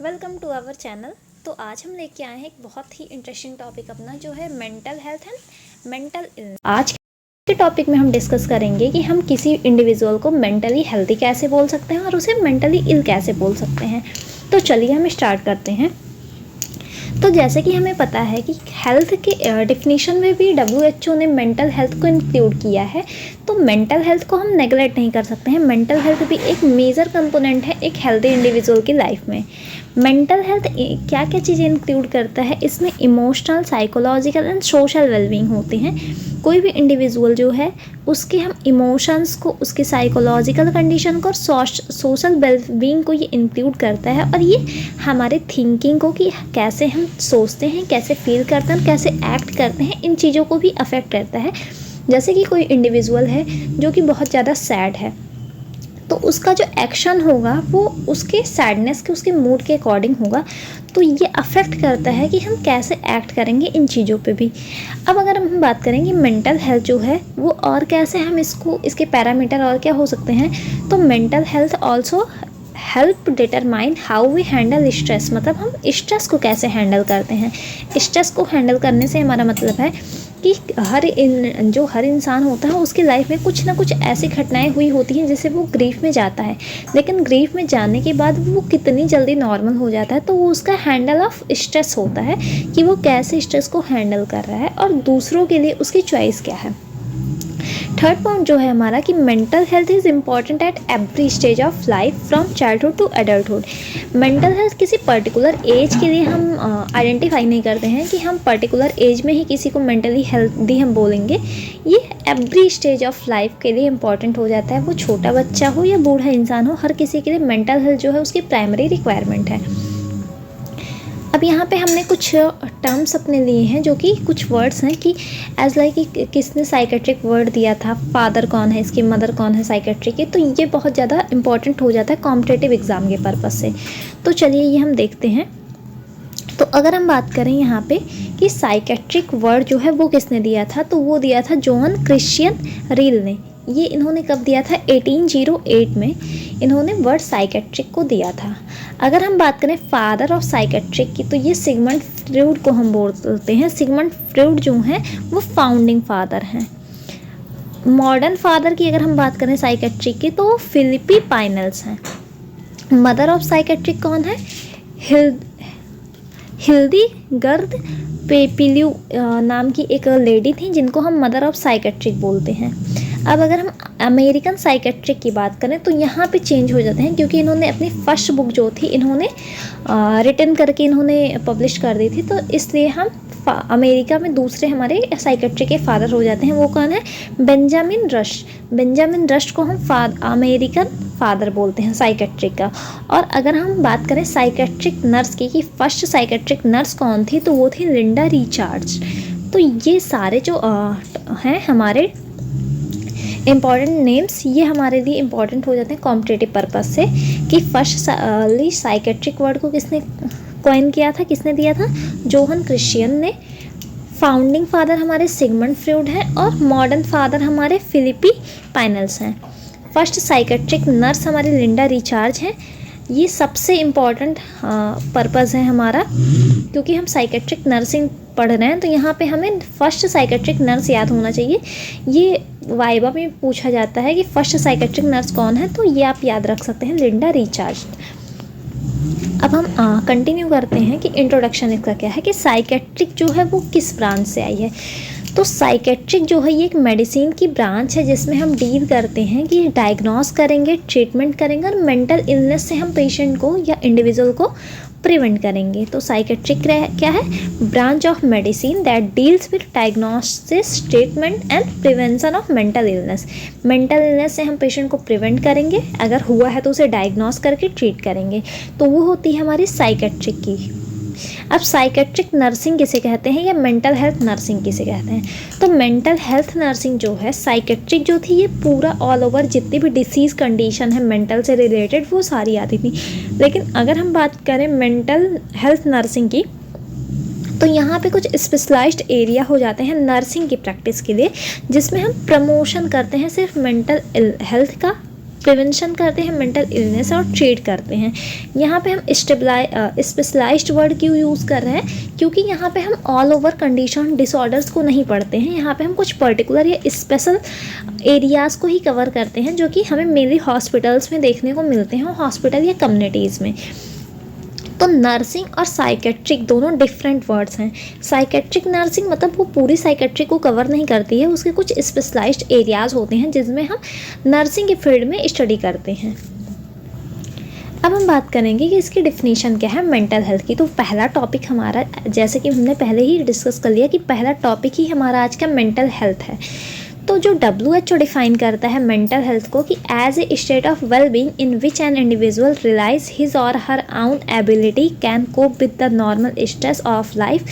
Welcome to our channel. तो आज हम लेके आए हैं एक बहुत ही इंटरेस्टिंग टॉपिक अपना, जो है mental health and mental illness. आज के टॉपिक में हम डिस्कस करेंगे कि हम किसी इंडिविजुअल को मेंटली हेल्दी कैसे बोल सकते हैं और उसे मेंटली इल कैसे बोल सकते हैं। तो चलिए हम स्टार्ट करते हैं। तो जैसे कि हमें पता है कि हेल्थ के डेफिनेशन में भी WHO ने मेंटल हेल्थ को इंक्लूड किया है। तो मेंटल हेल्थ को हम नेगलेक्ट नहीं कर सकते हैं। मेंटल हेल्थ भी एक मेजर कंपोनेंट है एक हेल्दी इंडिविजुअल की लाइफ में। मेंटल हेल्थ क्या क्या चीज़ें इंक्लूड करता है, इसमें emotional, psychological and social wellbeing होते हैं। कोई भी इंडिविजुअल जो है उसके हम इमोशंस को, उसकी साइकोलॉजिकल कंडीशन को और सोशल वेलबींग को ये इंक्लूड करता है। और ये हमारे थिंकिंग को, कि कैसे हम सोचते हैं, कैसे फील करते हैं, कैसे एक्ट करते हैं, इन चीज़ों को भी अफेक्ट करता है। जैसे कि कोई इंडिविजुअल है जो कि बहुत ज़्यादा सैड है, तो उसका जो एक्शन होगा वो उसके सैडनेस के, उसके मूड के अकॉर्डिंग होगा। तो ये अफेक्ट करता है कि हम कैसे एक्ट करेंगे इन चीज़ों पे भी। अब अगर हम बात करें कि मेंटल हेल्थ जो है वो और कैसे हम इसको, इसके पैरामीटर और क्या हो सकते हैं, तो mental health also help determine how we handle stress. मतलब हम स्ट्रेस को कैसे हैंडल करते हैं। स्ट्रेस को हैंडल करने से हमारा मतलब है कि हर इंसान होता है उसकी लाइफ में कुछ ना कुछ ऐसी घटनाएं हुई होती हैं जिससे वो ग्रीफ में जाता है। लेकिन ग्रीफ में जाने के बाद वो कितनी जल्दी नॉर्मल हो जाता है, तो वो उसका हैंडल ऑफ स्ट्रेस होता है कि वो कैसे स्ट्रेस को हैंडल कर रहा है और दूसरों के लिए उसकी चॉइस क्या है। थर्ड पॉइंट जो है हमारा कि mental health is important at every stage of life from childhood to adulthood. Mental health किसी पर्टिकुलर एज के लिए हम आइडेंटिफाई नहीं करते हैं कि हम पर्टिकुलर एज में ही किसी को मेंटली हेल्दी हम बोलेंगे। ये एवरी स्टेज ऑफ लाइफ के लिए इम्पॉर्टेंट हो जाता है। वो छोटा बच्चा हो या बूढ़ा इंसान हो, हर किसी के लिए मेंटल हेल्थ जो है उसकी प्राइमरी रिक्वायरमेंट है। अब यहाँ पे हमने कुछ टर्म्स अपने लिए हैं, जो कि कुछ वर्ड्स हैं कि एज लाइक कि किसने साइकेट्रिक वर्ड दिया था, फादर कौन है इसकी, मदर कौन है साइकेट्रिक की। तो ये बहुत ज़्यादा इंपॉर्टेंट हो जाता है कॉम्पिटिटिव एग्ज़ाम के पर्पज़ से। तो चलिए ये हम देखते हैं। तो अगर हम बात करें यहाँ पे कि साइकेट्रिक वर्ड जो है वो किसने दिया था, तो वो दिया था जॉन क्रिश्चियन रील ने। ये इन्होंने कब दिया था, 1808 में इन्होंने वर्ड साइकेट्रिक को दिया था। अगर हम बात करें फादर ऑफ साइकेट्रिक की, तो ये सिगमंड फ्रॉइड को हम बोलते हैं। सिगमंड फ्रॉइड जो हैं वो फाउंडिंग फादर हैं। मॉडर्न फादर की अगर हम बात करें साइकेट्रिक की, तो फिलिपी पाइनल्स हैं। मदर ऑफ साइकेट्रिक कौन है, हिल्दीगर्द पेपिल्यू नाम की एक लेडी थी, जिनको हम मदर ऑफ साइकेट्रिक बोलते हैं। अब अगर हम अमेरिकन साइकेट्रिक की बात करें, तो यहाँ पे चेंज हो जाते हैं, क्योंकि इन्होंने अपनी फर्स्ट बुक जो थी इन्होंने रिटन करके इन्होंने पब्लिश कर दी थी। तो इसलिए हम अमेरिका में दूसरे हमारे साइकेट्रिक के फादर हो जाते हैं। वो कौन है, बेंजामिन रश। बेंजामिन रश को हम अमेरिकन फादर बोलते हैं साइकेट्रिक का। और अगर हम बात करें साइकेट्रिक नर्स की कि फर्स्ट साइकेट्रिक नर्स कौन थी, तो वो थी लिंडा रिचार्ड्स। तो ये सारे जो हैं हमारे इम्पॉर्टेंट नेम्स, ये हमारे लिए इम्पॉर्टेंट हो जाते हैं कॉम्पिटिटिव पर्पस से, कि फर्स्ट साइकेट्रिक वर्ड को किसने कॉइन किया था, किसने दिया था, जोहन क्रिश्चियन ने। फाउंडिंग फादर हमारे सिगमंड फ्रॉइड हैं और मॉडर्न फादर हमारे फिलिपी पाइनल्स हैं। फर्स्ट साइकेट्रिक नर्स हमारी लिंडा रिचार्ज हैं। ये सबसे इम्पॉर्टेंट पर्पज़ है हमारा, क्योंकि हम साइकेट्रिक नर्सिंग पढ़ रहे हैं, तो यहाँ पे हमें फर्स्ट साइकेट्रिक नर्स याद होना चाहिए। ये वाइवा में पूछा जाता है कि फर्स्ट साइकेट्रिक नर्स कौन है, तो ये आप याद रख सकते हैं, लिंडा रिचार्ज। अब हम कंटिन्यू करते हैं कि इंट्रोडक्शन इसका क्या है, कि साइकेट्रिक जो है वो किस ब्रांच से आई है। तो साइकेट्रिक जो है ये एक मेडिसिन की ब्रांच है, जिसमें हम डील करते हैं कि डायग्नोस करेंगे, ट्रीटमेंट करेंगे और मेंटल इलनेस से हम पेशेंट को या इंडिविजुअल को प्रिवेंट करेंगे। तो साइकेट्रिक क्या है, branch of medicine that deals with diagnosis, treatment and prevention of mental illness. Mental illness से हम पेशेंट को प्रिवेंट करेंगे, अगर हुआ है तो उसे डायग्नोस करके ट्रीट करेंगे। तो वो होती है हमारी साइकेट्रिक की। अब साइकेट्रिक नर्सिंग किसे कहते हैं या मेंटल हेल्थ नर्सिंग किसे कहते हैं, तो मेंटल हेल्थ नर्सिंग जो है, साइकेट्रिक जो थी ये पूरा ऑल ओवर जितनी भी डिसीज़ कंडीशन है मेंटल से रिलेटेड वो सारी आती थी। लेकिन अगर हम बात करें मेंटल हेल्थ नर्सिंग की, तो यहाँ पे कुछ स्पेशलाइज्ड एरिया हो जाते हैं नर्सिंग की प्रैक्टिस के लिए, जिसमें हम प्रमोशन करते हैं सिर्फ मेंटल हेल्थ का प्रिवेंशन करते हैं मेंटल इलनेस और ट्रीट करते हैं। यहाँ पे हम स्पेशलाइज्ड वर्ड क्यों यूज़ कर रहे हैं, क्योंकि यहाँ पे हम ऑल ओवर कंडीशन डिसऑर्डर्स को नहीं पढ़ते हैं। यहाँ पे हम कुछ पर्टिकुलर या स्पेशल एरियाज़ को ही कवर करते हैं जो कि हमें मेनली हॉस्पिटल्स में देखने को मिलते हैं, हॉस्पिटल या कम्युनिटीज़ में। तो नर्सिंग और साइकेट्रिक दोनों डिफरेंट वर्ड्स हैं। साइकेट्रिक नर्सिंग मतलब वो पूरी साइकेट्रिक को कवर नहीं करती है, उसके कुछ स्पेशलाइज्ड एरियाज़ होते हैं जिसमें हम नर्सिंग के फील्ड में स्टडी करते हैं। अब हम बात करेंगे कि इसकी डिफिनीशन क्या है मेंटल हेल्थ की। तो पहला टॉपिक हमारा, जैसे कि हमने पहले ही डिस्कस कर लिया कि पहला टॉपिक ही हमारा आज का मेंटल हेल्थ है। तो जो WHO डिफाइन करता है मेंटल हेल्थ को कि as a state of well being in which an individual realise his और her own ability, can cope with the normal stress of life,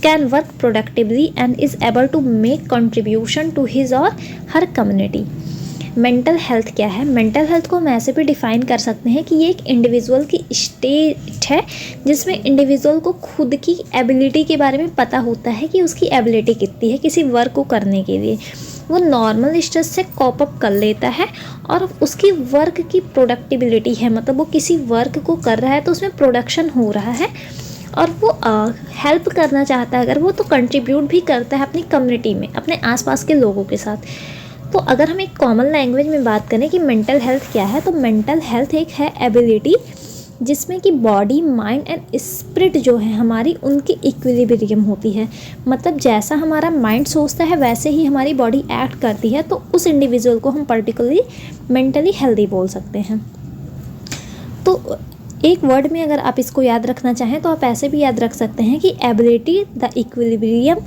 can work productively and is able to make contribution to his और her community. Mental health क्या है? Mental health को हम ऐसे भी define कर सकते हैं कि ये एक इंडिविजुअल की स्टेट है जिसमें इंडिविजुअल को खुद की एबिलिटी के बारे में पता होता है कि उसकी एबिलिटी कितनी है किसी वर्क को करने के लिए। वो नॉर्मल स्ट्रेस से कॉप अप कर लेता है और उसकी वर्क की प्रोडक्टिबिलिटी है, मतलब वो किसी वर्क को कर रहा है तो उसमें प्रोडक्शन हो रहा है और वो हेल्प करना चाहता है अगर वो, तो कंट्रीब्यूट भी करता है अपनी कम्युनिटी में, अपने आसपास के लोगों के साथ। तो अगर हम एक कॉमन लैंग्वेज में बात करें कि मेंटल हेल्थ क्या है, तो मेंटल हेल्थ एक है एबिलिटी जिसमें कि बॉडी, माइंड एंड स्पिरिट जो है हमारी, उनकी इक्विलिब्रियम होती है। मतलब जैसा हमारा माइंड सोचता है वैसे ही हमारी बॉडी एक्ट करती है, तो उस इंडिविजुअल को हम पर्टिकुलरली मेंटली हेल्दी बोल सकते हैं। तो एक वर्ड में अगर आप इसको याद रखना चाहें तो आप ऐसे भी याद रख सकते हैं कि ability, the equilibrium,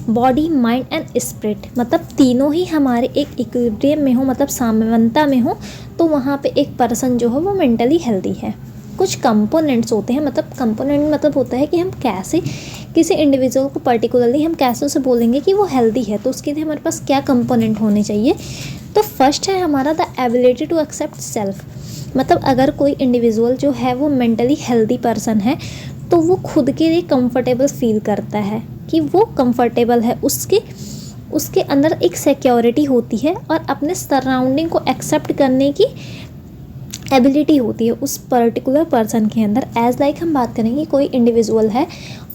body, mind and spirit, मतलब तीनों ही हमारे एक इक्विलिब्रियम में हो, मतलब साम्यता में हो, तो वहाँ पे एक पर्सन जो है वो मेंटली हेल्दी है। कुछ कंपोनेंट्स होते हैं, मतलब कंपोनेंट मतलब होता है कि हम कैसे किसी इंडिविजुअल को पर्टिकुलरली हम कैसे उसे बोलेंगे कि वो हेल्दी है, तो उसके लिए हमारे पास क्या कंपोनेंट होने चाहिए। तो फर्स्ट है हमारा the ability to accept self, मतलब अगर कोई इंडिविजुअल जो है वो मेंटली हेल्दी पर्सन है तो वो खुद के लिए कंफर्टेबल फील करता है कि वो कंफर्टेबल है, उसके अंदर एक सिक्योरिटी होती है और अपने सराउंडिंग को एक्सेप्ट करने की एबिलिटी होती है उस पर्टिकुलर पर्सन के अंदर। एज लाइक हम बात करेंगे कोई इंडिविजुअल है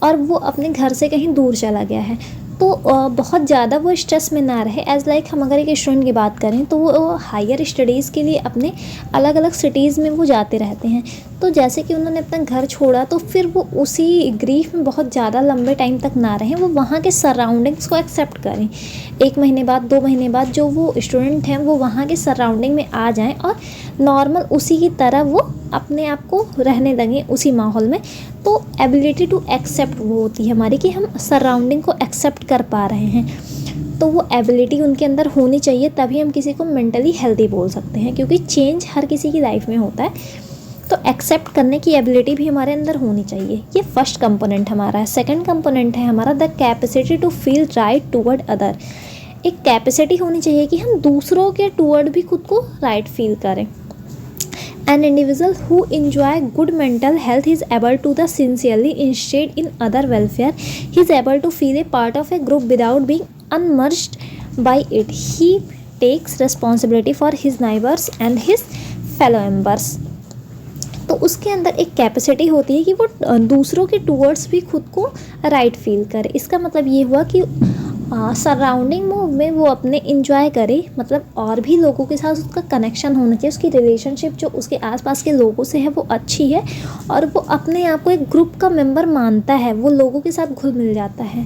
और वो अपने घर से कहीं दूर चला गया है, तो बहुत ज़्यादा वो स्ट्रेस में ना रहे। एज लाइक हम अगर एक स्टूडेंट की बात करें तो वो हायर स्टडीज़ के लिए अपने अलग अलग सिटीज़ में वो जाते रहते हैं, तो जैसे कि उन्होंने अपना घर छोड़ा तो फिर वो उसी ग्रीफ में बहुत ज़्यादा लंबे टाइम तक ना रहें, वो वहाँ के सराउंडिंग्स को एक्सेप्ट करें। 1 महीने बाद, 2 महीने बाद जो वो स्टूडेंट हैं वो वहाँ के सराउंडिंग में आ जाएं और नॉर्मल उसी की तरह वो अपने आप को रहने लगें उसी माहौल में। तो एबिलिटी टू एक्सेप्ट वो होती है हमारी कि हम सराउंडिंग को एक्सेप्ट कर पा रहे हैं, तो वो एबिलिटी उनके अंदर होनी चाहिए, तभी हम किसी को मेंटली हेल्दी बोल सकते हैं, क्योंकि चेंज हर किसी की लाइफ में होता है, तो एक्सेप्ट करने की एबिलिटी भी हमारे अंदर होनी चाहिए। ये फर्स्ट कंपोनेंट हमारा है। सेकंड कंपोनेंट है हमारा the capacity to feel right toward other, एक कैपेसिटी होनी चाहिए कि हम दूसरों के टूवर्ड भी खुद को राइट फील करें। An individual who enjoy good mental health is able to the sincerely invest in other welfare. He is able to feel a part of a group without being unmerged by it. He takes responsibility for his neighbors and his fellow members. तो उसके अंदर एक capacity होती है कि वो दूसरों के टूवर्ड्स भी खुद को राइट फील करे। इसका मतलब ये हुआ कि सराउंडिंग में वो अपने इंजॉय करे, मतलब और भी लोगों के साथ उसका कनेक्शन होना चाहिए, उसकी रिलेशनशिप जो उसके आसपास के लोगों से है वो अच्छी है और वो अपने आप को एक ग्रुप का मेंबर मानता है, वो लोगों के साथ घुल मिल जाता है।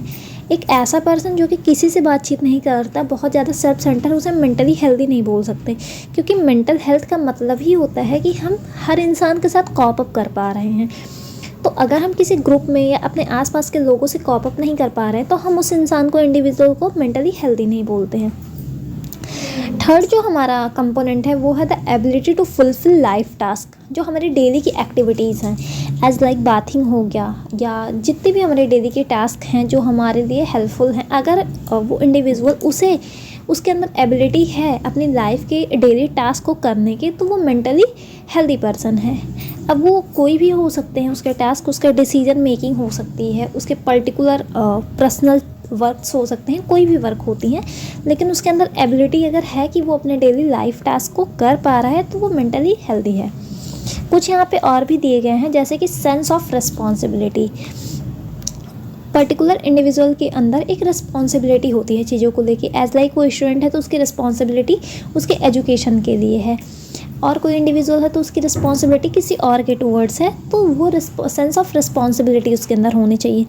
एक ऐसा पर्सन जो कि किसी से बातचीत नहीं करता, बहुत ज़्यादा सेल्फ सेंटर, उसे मेंटली हेल्दी नहीं बोल सकते, क्योंकि मेंटल हेल्थ का मतलब ही होता है कि हम हर इंसान के साथ कॉप अप कर पा रहे हैं। तो अगर हम किसी ग्रुप में या अपने आसपास के लोगों से कॉप अप नहीं कर पा रहे हैं तो हम उस इंसान को, इंडिविजुअल को मेंटली हेल्दी नहीं बोलते हैं। थर्ड जो हमारा कंपोनेंट है वो है the ability to fulfil life task, जो हमारी डेली की एक्टिविटीज़ हैं, एज लाइक बाथिंग हो गया या जितने भी हमारे डेली के टास्क हैं जो हमारे लिए हेल्पफुल हैं, अगर वो इंडिविजुअल उसके अंदर एबिलिटी है अपनी लाइफ के डेली टास्क को करने के, तो वो मेंटली हेल्दी पर्सन है। अब वो कोई भी हो सकते हैं उसके टास्क, उसका डिसीजन मेकिंग हो सकती है, उसके पर्टिकुलर पर्सनल वर्क्स हो सकते हैं, कोई भी वर्क होती हैं, लेकिन उसके अंदर एबिलिटी अगर है कि वो अपने डेली लाइफ टास्क को कर पा रहा है तो वो मेंटली हेल्दी है। कुछ यहाँ पे और भी दिए गए हैं, जैसे कि sense of responsibility. Particular individual के अंदर एक रिस्पॉन्सिबिलिटी होती है चीज़ों को लेके। एज लाइक कोई स्टूडेंट है तो उसकी रिस्पॉन्सिबिलिटी उसके एजुकेशन के लिए है, और कोई इंडिविजुअल है तो उसकी रिस्पॉन्सिबिलिटी किसी और के टूवर्ड्स है, तो वो सेंस ऑफ रिस्पॉन्सिबिलिटी उसके अंदर होनी चाहिए।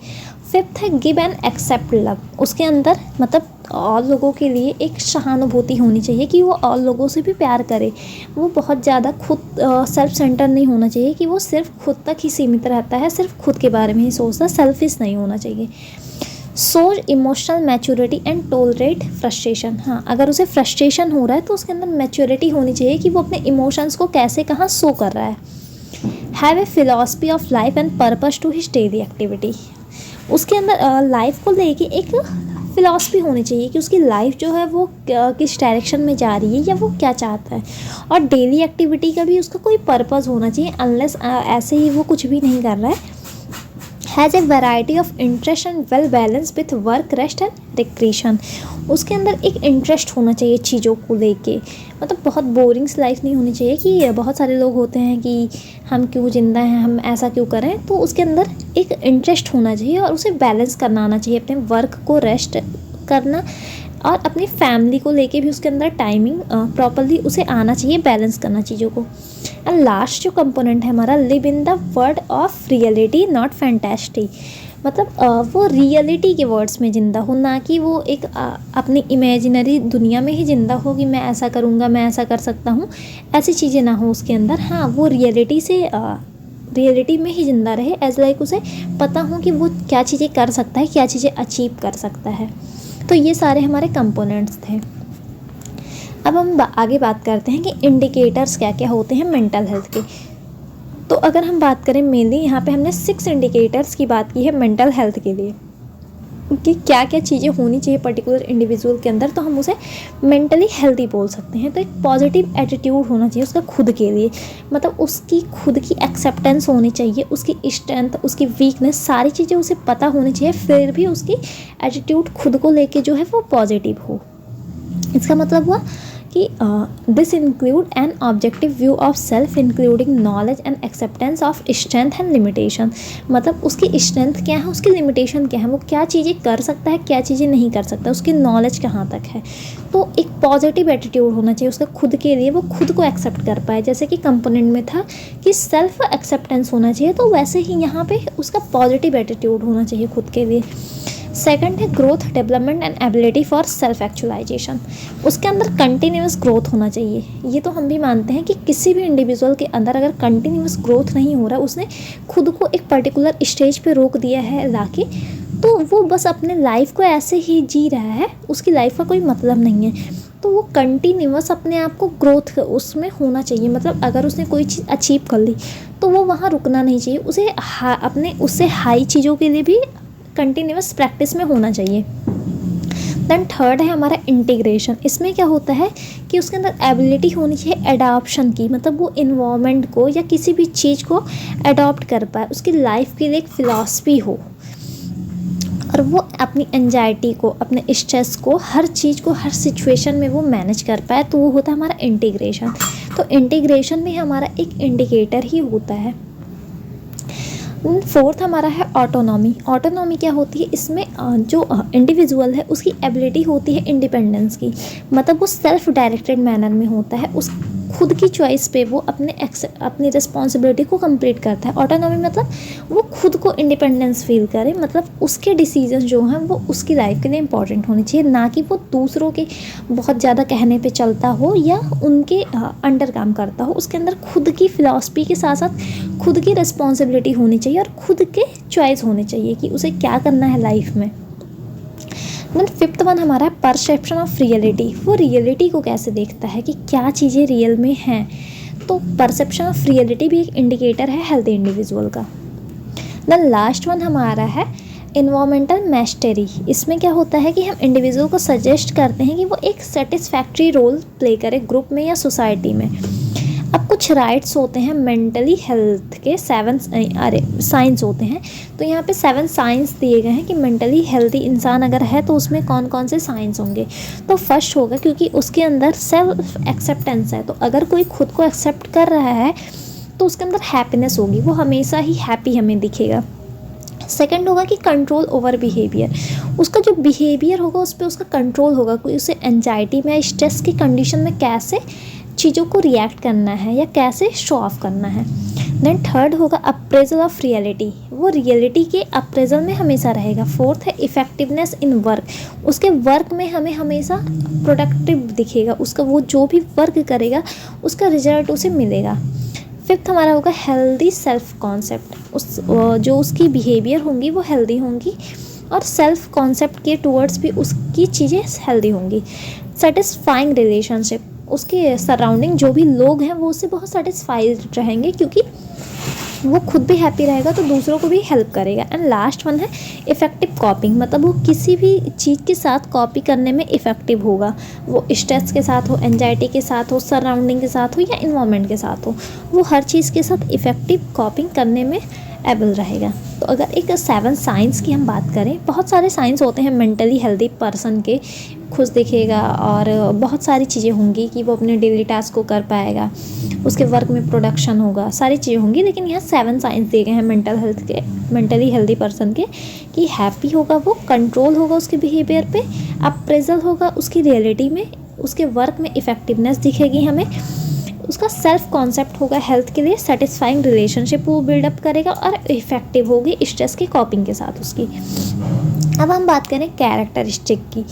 फिफ्थ है गिव एंड एक्सेप्ट लव। उसके अंदर मतलब और लोगों के लिए एक सहानुभूति होनी चाहिए कि वो और लोगों से भी प्यार करे। वो बहुत ज़्यादा खुद सेल्फ सेंटर नहीं होना चाहिए कि वो सिर्फ खुद तक ही सीमित रहता है, सिर्फ खुद के बारे में ही सोचता, सेल्फिश नहीं होना चाहिए। Shows emotional maturity and tolerate frustration. हाँ, अगर उसे फ्रस्ट्रेशन हो रहा है तो उसके अंदर मैच्योरिटी होनी चाहिए कि वो अपने इमोशंस को कैसे कहाँ शो कर रहा है। Have a philosophy of life and purpose to his daily activity. उसके अंदर लाइफ को लेके एक फिलॉसफी होनी चाहिए कि उसकी लाइफ जो है वो किस डायरेक्शन में जा रही है या वो क्या चाहता है, और डेली एक्टिविटी का भी उसका कोई पर्पस होना चाहिए, अनलेस ऐसे ही वो कुछ भी नहीं कर रहा है। Has a variety of interest and well balance with work, rest and recreation. उसके अंदर एक इंटरेस्ट होना चाहिए चीज़ों को लेके, मतलब बहुत बोरिंग लाइफ नहीं होनी चाहिए कि बहुत सारे लोग होते हैं कि हम क्यों ज़िंदा हैं, हम ऐसा क्यों करें। तो उसके अंदर एक इंटरेस्ट होना चाहिए और उसे बैलेंस करना आना चाहिए, अपने वर्क को रेस्ट करना और अपनी फैमिली को लेके भी उसके अंदर टाइमिंग प्रॉपरली उसे आना चाहिए, बैलेंस करना चीज़ों को। एंड लास्ट जो कंपोनेंट है हमारा, live in the world of reality not fantasy. मतलब वो रियलिटी के वर्ड्स में ज़िंदा हो, ना कि वो एक अपनी इमेजिनरी दुनिया में ही ज़िंदा हो कि मैं ऐसा करूँगा, मैं ऐसा कर सकता हूँ, ऐसी चीज़ें ना हो उसके अंदर। हाँ, वो रियलिटी में ही ज़िंदा रहे, एज लाइक उसे पता हो कि वो क्या चीज़ें कर सकता है, क्या चीज़ें अचीव कर सकता है। तो ये सारे हमारे कंपोनेंट्स थे। अब हम आगे बात करते हैं कि इंडिकेटर्स क्या क्या होते हैं मेंटल हेल्थ के। तो अगर हम बात करें मेनली यहाँ पे हमने 6 इंडिकेटर्स की बात की है मेंटल हेल्थ के लिए कि क्या क्या चीज़ें होनी चाहिए पर्टिकुलर इंडिविजुअल के अंदर, तो हम उसे मेंटली हेल्दी बोल सकते हैं। तो एक पॉजिटिव एटीट्यूड होना चाहिए उसका खुद के लिए, मतलब उसकी खुद की एक्सेप्टेंस होनी चाहिए, उसकी स्ट्रेंथ, उसकी वीकनेस, सारी चीज़ें उसे पता होनी चाहिए, फिर भी उसकी एटीट्यूड खुद को लेके जो है वो पॉजिटिव हो। इसका मतलब हुआ कि this include an objective view of self including knowledge and acceptance of strength and limitation. मतलब उसकी स्ट्रेंथ क्या है, उसकी लिमिटेशन क्या है, वो क्या चीज़ें कर सकता है, क्या चीज़ें नहीं कर सकता, उसकी नॉलेज कहाँ तक है। तो एक पॉजिटिव एटीट्यूड होना चाहिए उसका खुद के लिए, वो खुद को एक्सेप्ट कर पाए। जैसे कि कंपोनेंट में था कि सेल्फ एक्सेप्टेंस होना चाहिए, तो वैसे ही यहाँ पे उसका पॉजिटिव एटीट्यूड होना चाहिए खुद के लिए। सेकंड है growth, development and ability for self actualisation. उसके अंदर कंटिन्यूस ग्रोथ होना चाहिए। ये तो हम भी मानते हैं कि किसी भी इंडिविजुअल के अंदर अगर कंटिन्यूस ग्रोथ नहीं हो रहा, उसने खुद को एक पर्टिकुलर स्टेज पे रोक दिया है लाके, तो वो बस अपने लाइफ को ऐसे ही जी रहा है, उसकी लाइफ का कोई मतलब नहीं है। तो वो कंटिन्यूस अपने आप को ग्रोथ उसमें होना चाहिए। मतलब अगर उसने कोई चीज़ अचीव कर ली तो वो वहाँ रुकना नहीं चाहिए, उसे अपने उससे हाई चीज़ों के लिए भी कंटिन्यूस प्रैक्टिस में होना चाहिए। देन थर्ड है हमारा इंटीग्रेशन। इसमें क्या होता है कि उसके अंदर एबिलिटी होनी चाहिए एडाप्शन की, मतलब वो इन्वायरमेंट को या किसी भी चीज़ को अडॉप्ट कर पाए, उसकी लाइफ के लिए एक फ़िलॉसफी हो, और वो अपनी एंजाइटी को, अपने स्ट्रेस को, हर चीज़ को, हर सिचुएशन में वो मैनेज कर पाए। तो वो होता है हमारा इंटीग्रेशन। तो इंटीग्रेशन में हमारा एक इंडिकेटर ही होता है। फोर्थ हमारा है ऑटोनॉमी। ऑटोनॉमी क्या होती है, इसमें जो इंडिविजुअल है उसकी एबिलिटी होती है इंडिपेंडेंस की, मतलब वो सेल्फ डायरेक्टेड मैनर में होता है, उस खुद की चॉइस पे वो अपनी रिस्पॉन्सिबिलिटी को कंप्लीट करता है। ऑटोनॉमी मतलब वो खुद को इंडिपेंडेंस फील करे, मतलब उसके डिसीजंस जो हैं वो उसकी लाइफ के लिए इंपॉर्टेंट होने चाहिए, ना कि वो दूसरों के बहुत ज़्यादा कहने पे चलता हो या उनके अंडर काम करता हो। उसके अंदर खुद की फ़िलॉसफी के साथ साथ खुद की रिस्पॉन्सिबिलिटी होनी चाहिए और खुद के चॉइस होने चाहिए कि उसे क्या करना है लाइफ में। देन फिफ्थ वन हमारा है परसेप्शन ऑफ रियलिटी। वो रियलिटी को कैसे देखता है कि क्या चीज़ें रियल में हैं। तो परसेप्शन ऑफ रियलिटी भी एक इंडिकेटर है हेल्दी इंडिविजुअल का। देन लास्ट वन हमारा है इन्वायरमेंटल मैस्टरी। इसमें क्या होता है कि हम इंडिविजुअल को सजेस्ट करते हैं कि वो एक सेटिस्फैक्ट्री रोल प्ले करे ग्रुप में या सोसाइटी में। अब कुछ कुछ राइट्स होते हैं मेंटली हेल्थ के 7 साइंस होते हैं। तो यहाँ पे 7 साइंस दिए गए हैं कि मेंटली हेल्दी इंसान अगर है तो उसमें कौन कौन से साइंस होंगे। तो फर्स्ट होगा, क्योंकि उसके अंदर सेल्फ एक्सेप्टेंस है, तो अगर कोई खुद को एक्सेप्ट कर रहा है तो उसके अंदर हैप्पीनेस होगी, वो हमेशा ही हैप्पी हमें दिखेगा। सेकंड होगा कि कंट्रोल ओवर बिहेवियर, उसका जो बिहेवियर होगा उस पर उसका कंट्रोल होगा, कोई उसे एंजाइटी में स्ट्रेस की कंडीशन में कैसे चीज़ों को रिएक्ट करना है या कैसे शो ऑफ करना है। देन थर्ड होगा अप्रेजल ऑफ रियलिटी, वो रियलिटी के अप्रेजल में हमेशा रहेगा। फोर्थ है इफेक्टिवनेस इन वर्क, उसके वर्क में हमें हमेशा प्रोडक्टिव दिखेगा, उसका वो जो भी वर्क करेगा उसका रिजल्ट उसे मिलेगा। फिफ्थ हमारा होगा हेल्दी सेल्फ कॉन्सेप्ट, जो उसकी बिहेवियर होंगी वो हेल्दी होंगी और सेल्फ कॉन्सेप्ट के टूवर्ड्स भी उसकी चीज़ें हेल्दी होंगी। सेटिस्फाइंग रिलेशनशिप, उसके सराउंडिंग जो भी लोग हैं वो उससे बहुत सेटिस्फाइड रहेंगे, क्योंकि वो खुद भी हैप्पी रहेगा तो दूसरों को भी हेल्प करेगा। एंड लास्ट वन है इफ़ेक्टिव कॉपिंग, मतलब वो किसी भी चीज़ के साथ कॉपी करने में इफ़ेक्टिव होगा, वो स्ट्रेस के साथ हो, एंजाइटी के साथ हो, सराउंडिंग के साथ हो या इन्वायरमेंट के साथ हो, वो हर चीज़ के साथ इफ़ेक्टिव कॉपिंग करने में एबल रहेगा। तो अगर एक 7 साइंस की हम बात करें, बहुत सारे साइंस होते हैं मेंटली हेल्दी पर्सन के, खुश दिखेगा और बहुत सारी चीज़ें होंगी कि वो अपने डेली टास्क को कर पाएगा, उसके वर्क में प्रोडक्शन होगा, सारी चीज़ें होंगी। लेकिन यहाँ 7 साइंस दिए गए हैं मेंटली हेल्दी पर्सन के, कि हैप्पी होगा, वो कंट्रोल होगा उसके बिहेवियर पे, अप्रेजल होगा उसकी रियलिटी में, उसके वर्क में इफ़ेक्टिवनेस दिखेगी हमें, उसका सेल्फ कॉन्सेप्ट होगा हेल्थ के लिए, सेटिस्फाइंग रिलेशनशिप वो बिल्डअप करेगा और इफ़ेक्टिव होगी स्ट्रेस की कॉपिंग के साथ उसकी। अब हम बात करें कैरेक्टरिस्टिक की,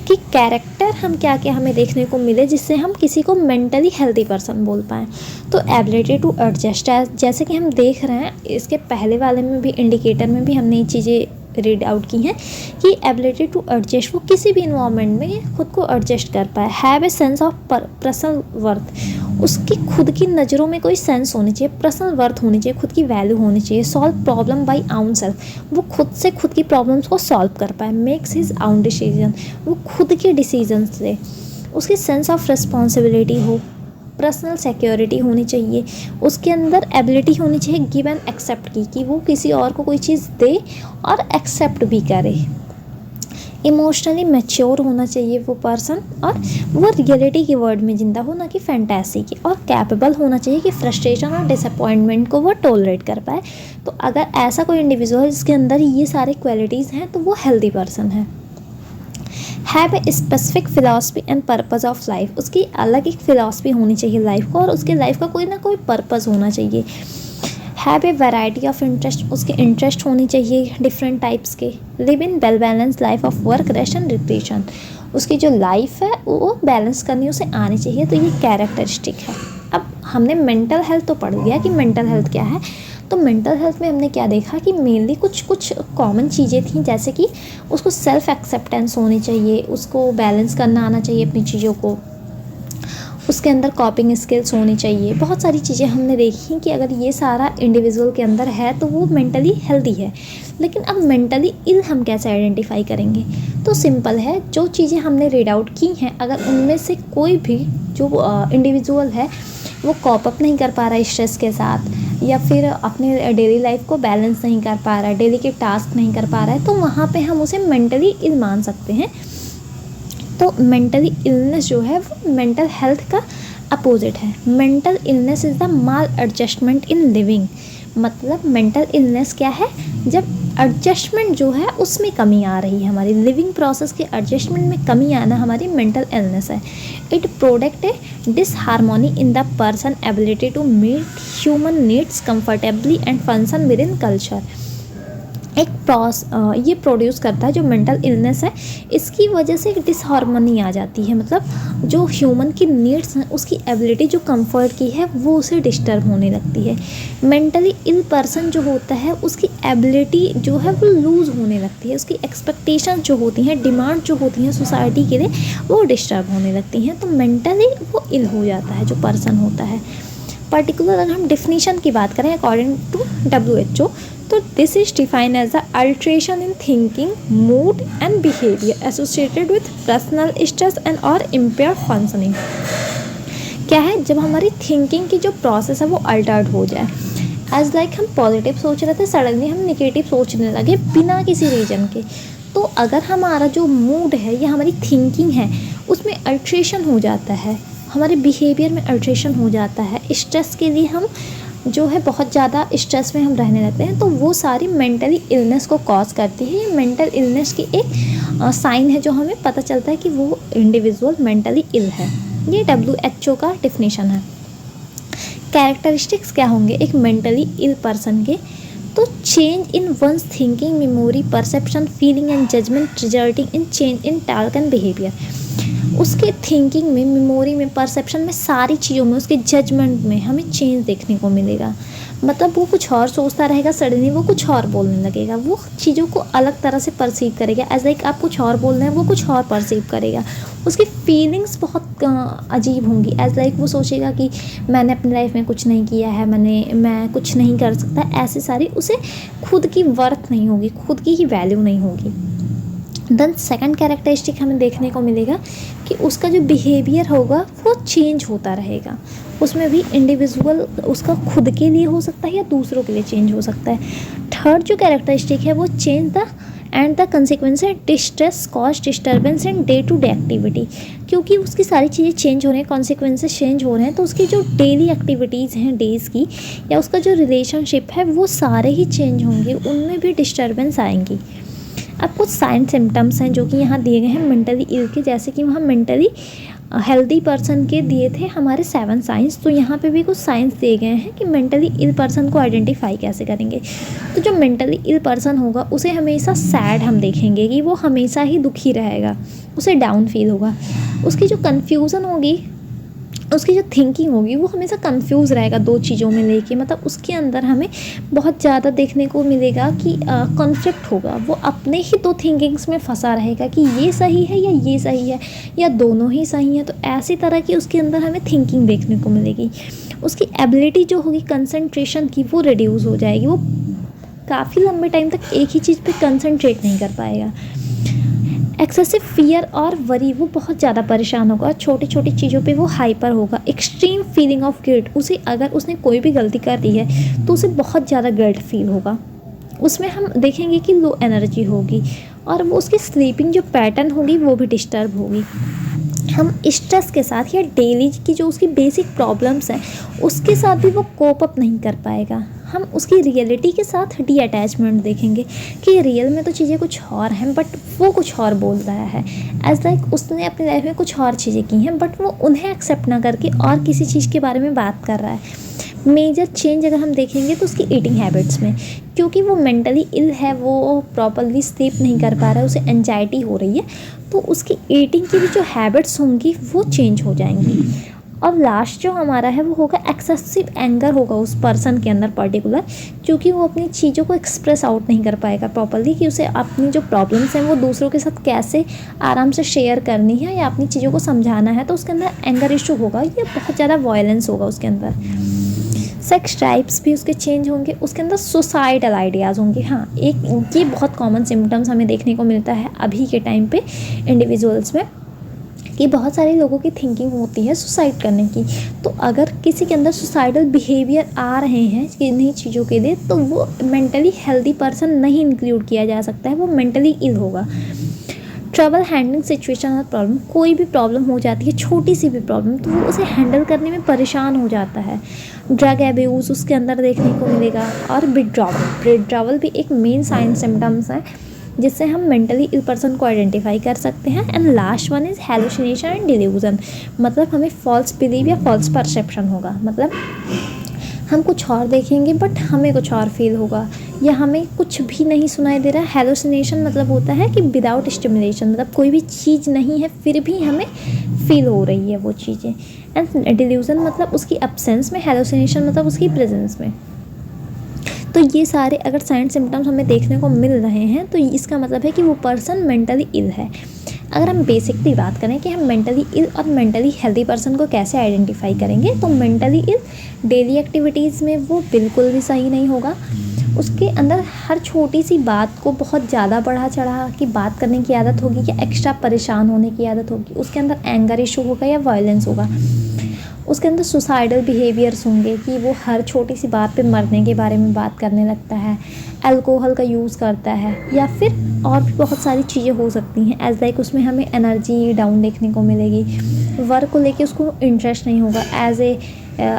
कि कैरेक्टर हम क्या क्या हमें देखने को मिले जिससे हम किसी को मेंटली हेल्दी पर्सन बोल पाएँ। तो एबिलिटी टू एडजस्ट, जैसे कि हम देख रहे हैं इसके पहले वाले में भी इंडिकेटर में भी हमने ये चीज़ें रीड आउट की हैं कि एबिलिटी टू एडजस्ट, वो किसी भी इन्वायरमेंट में खुद को एडजस्ट कर पाए। Have a sense of personal worth, उसकी खुद की नज़रों में कोई सेंस होनी चाहिए, पर्सनल वर्थ होनी चाहिए, खुद की वैल्यू होनी चाहिए। सॉल्व प्रॉब्लम बाई आउन सेल्फ, वो खुद से खुद की प्रॉब्लम्स को सॉल्व कर पाए। मेक्स हिज आउन डिसीजन, वो खुद के डिसीजंस ले। उसकी सेंस ऑफ रिस्पॉन्सिबिलिटी हो, पर्सनल सिक्योरिटी होनी चाहिए, उसके अंदर एबिलिटी होनी चाहिए गिव एंड एक्सेप्ट की, कि वो किसी और को कोई चीज़ दे और एक्सेप्ट भी करे। इमोशनली मैच्योर होना चाहिए वो पर्सन, और वो रियलिटी की वर्ड में जिंदा हो, ना कि फैंटेसी की। और कैपेबल होना चाहिए कि फ्रस्ट्रेशन और डिसअपॉइंटमेंट को वो टॉलरेट कर पाए। तो अगर ऐसा कोई इंडिविजुअल जिसके अंदर ये सारी क्वालिटीज़ हैं तो वो हेल्दी पर्सन है। Have a specific philosophy and purpose of life, उसकी अलग एक फिलॉसफी होनी चाहिए लाइफ को, और उसके लाइफ का कोई ना कोई पर्पज़ होना चाहिए। Have a variety of interest, उसके इंटरेस्ट होनी चाहिए डिफरेंट टाइप्स के। Live in well balance life of work, rest and recreation, उसकी जो लाइफ है वो बैलेंस करनी उसे आनी चाहिए। तो ये कैरेक्टरिस्टिक है। अब हमने मेंटल हेल्थ तो पढ़ लिया कि मेंटल हेल्थ क्या है। तो मेंटल हेल्थ में हमने क्या देखा कि मेनली कुछ कॉमन चीज़ें थी, जैसे कि उसको सेल्फ एक्सेप्टेंस होनी चाहिए, उसको बैलेंस करना आना चाहिए अपनी चीज़ों को, उसके अंदर कॉपिंग स्किल्स होनी चाहिए। बहुत सारी चीज़ें हमने देखी कि अगर ये सारा इंडिविजुअल के अंदर है तो वो मेंटली हेल्दी है। लेकिन अब मेंटली इल हम कैसे आइडेंटिफाई करेंगे? तो सिंपल है, जो चीज़ें हमने रीड आउट की हैं, अगर उनमें से कोई भी जो इंडिविजुअल है वो कॉप अप नहीं कर पा रहा है स्ट्रेस के साथ, या फिर अपने डेली लाइफ को बैलेंस नहीं कर पा रहा है, डेली के टास्क नहीं कर पा रहा है, तो वहाँ पे हम उसे मेंटली इल मान सकते हैं। तो मेंटली इलनेस जो है वो मेंटल हेल्थ का अपोजिट है। Mental illness is the mall adjustment in living, मतलब मेंटल इलनेस क्या है? जब एडजस्टमेंट जो है उसमें कमी आ रही है, हमारी लिविंग प्रोसेस के एडजस्टमेंट में कमी आना हमारी मेंटल इलनेस है। It product a disharmony in the person ability to meet human needs comfortably and function within culture. ये प्रोड्यूस करता है जो मेंटल इलनेस है, इसकी वजह से एक डिसहार्मनी आ जाती है, मतलब जो ह्यूमन की नीड्स हैं उसकी एबिलिटी जो कंफर्ट की है वो उसे डिस्टर्ब होने लगती है। मेंटली इल पर्सन जो होता है उसकी एबिलिटी जो है वो लूज़ होने लगती है, उसकी एक्सपेक्टेशन जो होती हैं, डिमांड जो होती हैं सोसाइटी के लिए, वो डिस्टर्ब होने लगती हैं। तो मेंटली वो इल हो जाता है जो पर्सन होता है। पर्टिकुलर अगर हम डेफिनेशन की बात करें अकॉर्डिंग टू WHO, तो this is defined as the alteration in thinking, mood and behaviour associated with personal stress and और इम्पेयर फंक्शनिंग, क्या है, जब हमारी थिंकिंग की जो प्रोसेस है वो अल्टर्ड हो जाए। एज लाइक हम पॉजिटिव सोच रहे थे, सडनली हम निगेटिव सोचने लगे बिना किसी रीज़न के। तो अगर हमारा जो मूड है या हमारी थिंकिंग है उसमें अल्ट्रेशन हो जाता है, हमारे बिहेवियर में अल्ट्रेशन हो जाता है, स्ट्रेस के लिए हम जो है बहुत ज़्यादा स्ट्रेस में हम रहने लगते हैं, तो वो सारी मेंटली इलनेस को कॉज करती है। ये मेंटल इलनेस की एक साइन है जो हमें पता चलता है कि वो इंडिविजुअल मेंटली इल है। ये WHO का डेफिनेशन है। कैरेक्टरिस्टिक्स क्या होंगे एक मेंटली इल पर्सन के? तो change in one's thinking, memory, perception, feeling and judgement resulting in change in talk and behaviour. उसके थिंकिंग में, मेमोरी में, परसेप्शन में, सारी चीज़ों में, उसके जजमेंट में हमें चेंज देखने को मिलेगा। मतलब वो कुछ और सोचता रहेगा, सडनली वो कुछ और बोलने लगेगा, वो चीज़ों को अलग तरह से परसीव करेगा। एज लाइक आप कुछ और बोल रहे हैं, वो कुछ और परसीव करेगा। उसकी फीलिंग्स बहुत अजीब होंगी। एज लाइक वो सोचेगा कि मैंने अपनी लाइफ में कुछ नहीं किया है, मैं कुछ नहीं कर सकता। ऐसे सारी उसे खुद की वर्थ नहीं होगी, खुद की ही वैल्यू नहीं होगी। देन सेकंड कैरेक्टरिस्टिक हमें देखने को मिलेगा कि उसका जो बिहेवियर होगा वो चेंज होता रहेगा। उसमें भी इंडिविजुअल उसका खुद के लिए हो सकता है या दूसरों के लिए चेंज हो सकता है। थर्ड जो कैरेक्टरिस्टिक है वो change the end the consequence है distress, cost, disturbance and day to day activity. क्योंकि उसकी सारी चीज़ें चेंज हो रही हैं, कॉन्सिक्वेंसेस चेंज हो रहे हैं, तो उसकी जो डेली एक्टिविटीज़ हैं डेज़ की, या उसका जो रिलेशनशिप है वो सारे ही चेंज होंगे, उनमें भी डिस्टर्बेंस आएंगी। अब कुछ साइन सिम्टम्स हैं जो कि यहाँ दिए गए हैं मेंटली इल के, जैसे कि वहाँ मेंटली हेल्दी पर्सन के दिए थे हमारे 7 साइंस, तो यहाँ पे भी कुछ साइंस दिए गए हैं कि मेंटली इल पर्सन को आइडेंटिफाई कैसे करेंगे। तो जो मेंटली इल पर्सन होगा उसे हमेशा सैड हम देखेंगे कि वो हमेशा ही दुखी रहेगा, उसे डाउन फील होगा। उसकी जो कन्फ्यूज़न होगी, उसकी जो थिंकिंग होगी वो हमेशा कंफ्यूज रहेगा दो चीज़ों में लेके। मतलब उसके अंदर हमें बहुत ज़्यादा देखने को मिलेगा कि कॉन्फ्लिक्ट होगा, वो अपने ही दो थिंकिंग्स में फंसा रहेगा कि ये सही है या ये सही है या दोनों ही सही है। तो ऐसी तरह की उसके अंदर हमें थिंकिंग देखने को मिलेगी। उसकी एबिलिटी जो होगी कंसंट्रेशन की वो रिड्यूस हो जाएगी, वो काफ़ी लंबे टाइम तक एक ही चीज़ पे कंसंट्रेट नहीं कर पाएगा। एक्सेसिव फियर और वरी, वो बहुत ज़्यादा परेशान होगा, छोटी छोटी चीज़ों पे वो हाइपर होगा। एक्सट्रीम फीलिंग ऑफ गिल्ट, उसे अगर उसने कोई भी गलती कर दी है तो उसे बहुत ज़्यादा गिल्ट फील होगा। उसमें हम देखेंगे कि लो एनर्जी होगी और वो उसकी स्लीपिंग जो पैटर्न होगी वो भी डिस्टर्ब होगी। हम स्ट्रेस के साथ या डेली की जो उसकी बेसिक प्रॉब्लम्स हैं उसके साथ भी वो कोप अप नहीं कर पाएगा। हम उसकी रियलिटी के साथ डी अटैचमेंट देखेंगे कि रियल में तो चीज़ें कुछ और हैं बट वो कुछ और बोल रहा है। एज लाइक उसने अपनी लाइफ में कुछ और चीज़ें की हैं बट वो उन्हें एक्सेप्ट ना करके और किसी चीज़ के बारे में बात कर रहा है। मेजर चेंज अगर हम देखेंगे तो उसकी ईटिंग हैबिट्स में, क्योंकि वो मेंटली इल है, वो प्रॉपरली स्लीप नहीं कर पा रहा है, उसे एंजाइटी हो रही है, तो उसकी ईटिंग की भी जो हैबिट्स होंगी वो चेंज हो जाएंगी। और लास्ट जो हमारा है वो होगा एक्सेसिव एंगर होगा उस पर्सन के अंदर पर्टिकुलर, क्योंकि वो अपनी चीज़ों को एक्सप्रेस आउट नहीं कर पाएगा प्रॉपरली कि उसे अपनी जो प्रॉब्लम्स हैं वो दूसरों के साथ कैसे आराम से शेयर करनी है या अपनी चीज़ों को समझाना है। तो उसके अंदर एंगर इशू होगा या बहुत ज़्यादा वायलेंस होगा उसके अंदर। सेक्स टाइप्स भी उसके चेंज होंगे, उसके अंदर सुसाइडल आइडियाज़ होंगे। हाँ, एक ये बहुत कॉमन सिम्टम्स हमें देखने को मिलता है अभी के टाइम पे इंडिविजुअल्स में कि बहुत सारे लोगों की थिंकिंग होती है सुसाइड करने की। तो अगर किसी के अंदर सुसाइडल बिहेवियर आ रहे हैं किन्हीं चीज़ों के लिए तो वो मेंटली हेल्दी पर्सन नहीं इंक्लूड किया जा सकता है, वो मेंटली इल होगा। ट्रबल हैंडलिंग सिचुएशन और प्रॉब्लम, कोई भी प्रॉब्लम हो जाती है छोटी सी भी प्रॉब्लम तो वो उसे हैंडल करने में परेशान हो जाता है। ड्रग एब्यूज़ उसके अंदर देखने को मिलेगा। और विड्रॉवल भी एक मेन साइन सिम्टम्स है जिससे हम मेंटली इल पर्सन को आइडेंटिफाई कर सकते हैं। And last one is hallucination and delusion, मतलब हमें फॉल्स बिलीव या फॉल्स परसेप्शन होगा, मतलब हम कुछ और देखेंगे बट हमें कुछ और फील होगा या हमें कुछ भी नहीं सुनाई दे रहा। हेलुसिनेशन मतलब होता है कि विदाउट स्टिमुलेशन, मतलब कोई भी चीज़ नहीं है फिर भी हमें फील हो रही है वो चीज़ें। एंड डिल्यूजन मतलब उसकी एब्सेंस में, हेलुसिनेशन मतलब उसकी प्रेजेंस में। तो ये सारे अगर साइन सिम्टम्स हमें देखने को मिल रहे हैं तो इसका मतलब है कि वो पर्सन मेंटली इल है। अगर हम बेसिकली बात करें कि हम मेंटली इल और मेंटली हेल्दी पर्सन को कैसे आइडेंटिफाई करेंगे, तो मेंटली इल डेली एक्टिविटीज़ में वो बिल्कुल भी सही नहीं होगा। उसके अंदर हर छोटी सी बात को बहुत ज़्यादा बढ़ा चढ़ा की बात करने की आदत होगी या एक्स्ट्रा परेशान होने की आदत होगी। उसके अंदर एंगर इशू होगा या वायलेंस होगा। उसके अंदर सुसाइडल बिहेवियर्स होंगे कि वो हर छोटी सी बात पे मरने के बारे में बात करने लगता है, अल्कोहल का यूज़ करता है, या फिर और भी बहुत सारी चीज़ें हो सकती हैं। एज लाइक उसमें हमें एनर्जी डाउन देखने को मिलेगी, वर्क को लेके उसको इंटरेस्ट नहीं होगा,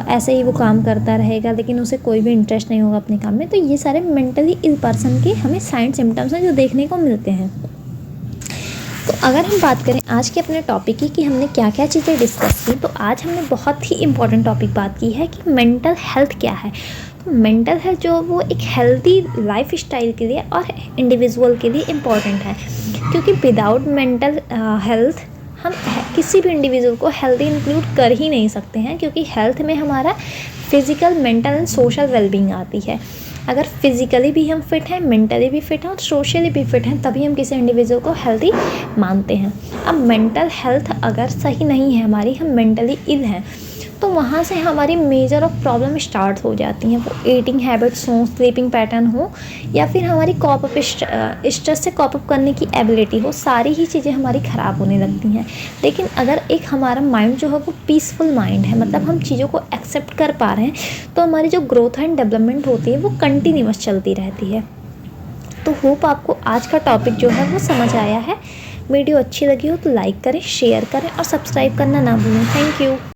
ऐसे ही वो काम करता रहेगा, लेकिन उसे कोई भी इंटरेस्ट नहीं होगा अपने काम में। तो ये सारे मेंटली इल पर्सन के हमें साइन सिम्टम्स हैं जो देखने को मिलते हैं। तो अगर हम बात करें आज के अपने टॉपिक की कि हमने क्या क्या चीज़ें डिस्कस की, तो आज हमने बहुत ही इम्पॉर्टेंट टॉपिक बात की है कि मेंटल हेल्थ क्या है। तो मेंटल हेल्थ जो वो एक हेल्दी लाइफ स्टाइल के लिए और इंडिविजुअल के लिए इम्पॉर्टेंट है, क्योंकि विदाउट मेंटल हेल्थ हम किसी भी इंडिविजुअल को हेल्दी इंक्लूड कर ही नहीं सकते हैं, क्योंकि हेल्थ में हमारा physical, mental and social wellbeing आती है। अगर फिज़िकली भी हम फिट हैं, मेंटली भी फिट हैं और सोशली भी फिट हैं, तभी हम किसी इंडिविजुअल को हेल्दी मानते हैं। अब मेंटल हेल्थ अगर सही नहीं है हमारी, हम मेंटली इल हैं, तो वहाँ से हमारी मेजर ऑफ प्रॉब्लम स्टार्ट हो जाती हैं। वो ईटिंग हैबिट्स हों, स्लीपिंग पैटर्न हो, या फिर हमारी कॉप अप स्ट्रेस से कॉप अप करने की एबिलिटी हो, सारी ही चीज़ें हमारी ख़राब होने लगती हैं। लेकिन अगर एक हमारा माइंड जो है वो पीसफुल माइंड है, मतलब हम चीज़ों को एक्सेप्ट कर पा रहे हैं, तो हमारी जो ग्रोथ एंड डेवलपमेंट होती है वो कंटिन्यूअस चलती रहती है। तो होप आपको आज का टॉपिक जो है वो समझ आया है। वीडियो अच्छी लगी हो तो लाइक करें, शेयर करें और सब्सक्राइब करना ना भूलें। Thank you.